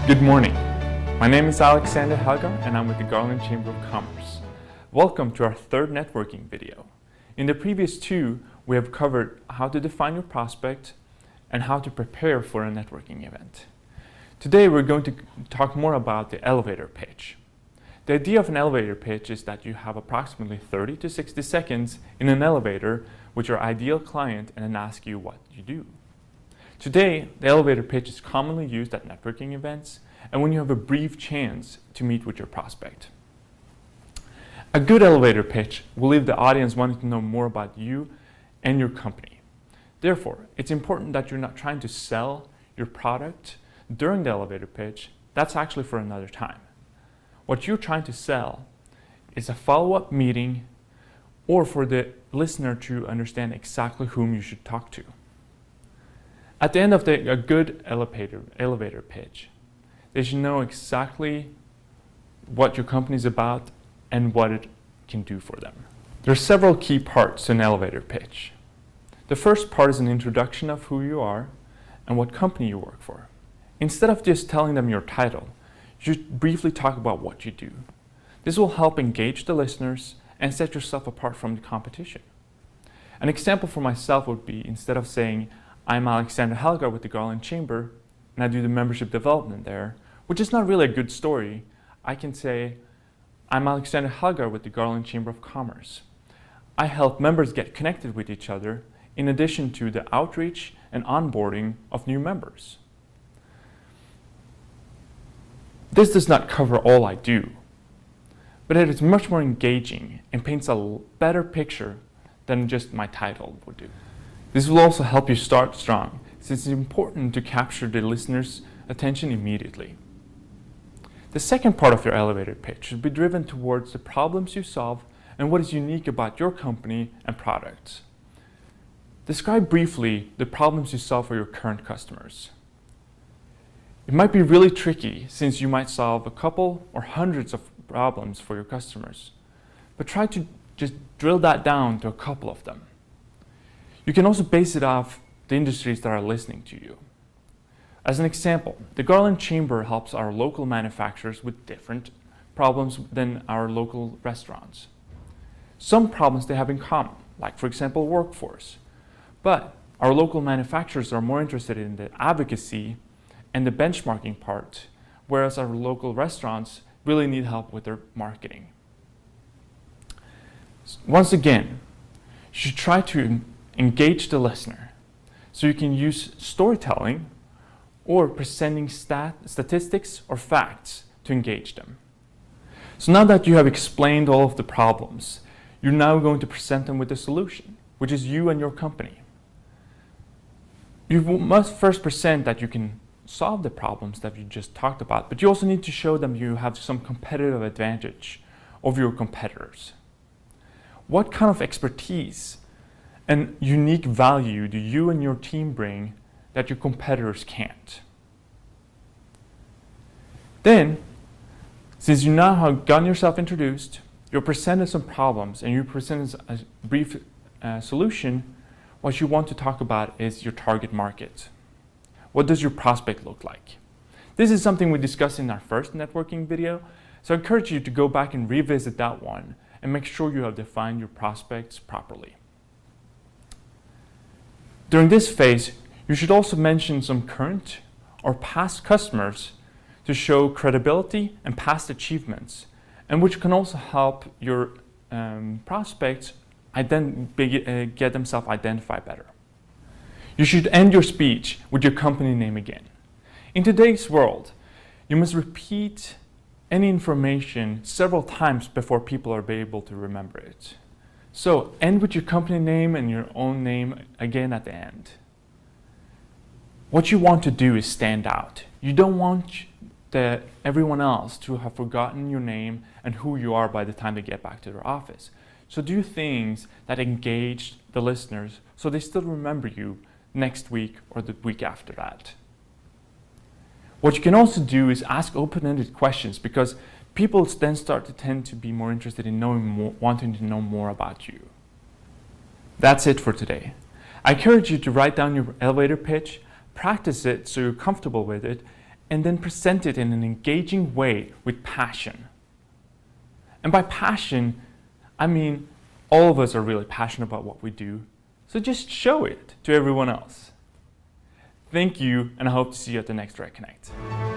Good morning. My name is Alexander Helgar and I'm with the Garland Chamber of Commerce. Welcome to our third networking video. In the previous two, we have covered how to define your prospect and how to prepare for a networking event. Today we're going to talk more about the elevator pitch. The idea of an elevator pitch is that you have approximately 30 to 60 seconds in an elevator with your ideal client and then ask you what you do. Today, the elevator pitch is commonly used at networking events and when you have a brief chance to meet with your prospect. A good elevator pitch will leave the audience wanting to know more about you and your company. Therefore, it's important that you're not trying to sell your product during the elevator pitch. That's actually for another time. What you're trying to sell is a follow-up meeting or for the listener to understand exactly whom you should talk to. At the end of a good elevator pitch, they should know exactly what your company is about and what it can do for them. There are several key parts to an elevator pitch. The first part is an introduction of who you are and what company you work for. Instead of just telling them your title, you should briefly talk about what you do. This will help engage the listeners and set yourself apart from the competition. An example for myself would be, instead of saying, I'm Alexander Helgar with the Garland Chamber, and I do the membership development there, which is not really a good story, I can say, I'm Alexander Helgar with the Garland Chamber of Commerce. I help members get connected with each other in addition to the outreach and onboarding of new members. This does not cover all I do, but it is much more engaging and paints a better picture than just my title would do. This will also help you start strong, since it's important to capture the listener's attention immediately. The second part of your elevator pitch should be driven towards the problems you solve and what is unique about your company and products. Describe briefly the problems you solve for your current customers. It might be really tricky since you might solve a couple or hundreds of problems for your customers, but try to just drill that down to a couple of them. You can also base it off the industries that are listening to you. As an example, the Garland Chamber helps our local manufacturers with different problems than our local restaurants. Some problems they have in common, like for example workforce, but our local manufacturers are more interested in the advocacy and the benchmarking part, whereas our local restaurants really need help with their marketing. Once again, you should try to engage the listener. So you can use storytelling or presenting statistics or facts to engage them. So now that you have explained all of the problems, you're now going to present them with a solution, which is you and your company. You must first present that you can solve the problems that you just talked about, but you also need to show them you have some competitive advantage over your competitors. What kind of expertise and unique value do you and your team bring that your competitors can't? Then, since you now have gotten yourself introduced, you're presented some problems and you presented a brief solution, what you want to talk about is your target market. What does your prospect look like? This is something we discussed in our first networking video, so I encourage you to go back and revisit that one and make sure you have defined your prospects properly. During this phase, you should also mention some current or past customers to show credibility and past achievements, and which can also help your prospects get themselves identified better. You should end your speech with your company name again. In today's world, you must repeat any information several times before people are able to remember it. So end with your company name and your own name again at the end. What you want to do is stand out. You don't want everyone else to have forgotten your name and who you are by the time they get back to their office. So do things that engage the listeners so they still remember you next week or the week after that. What you can also do is ask open-ended questions, because people then start to tend to be more interested in wanting to know more about you. That's it for today. I encourage you to write down your elevator pitch, practice it so you're comfortable with it, and then present it in an engaging way with passion. And by passion, I mean all of us are really passionate about what we do, so just show it to everyone else. Thank you, and I hope to see you at the next Direct Connect.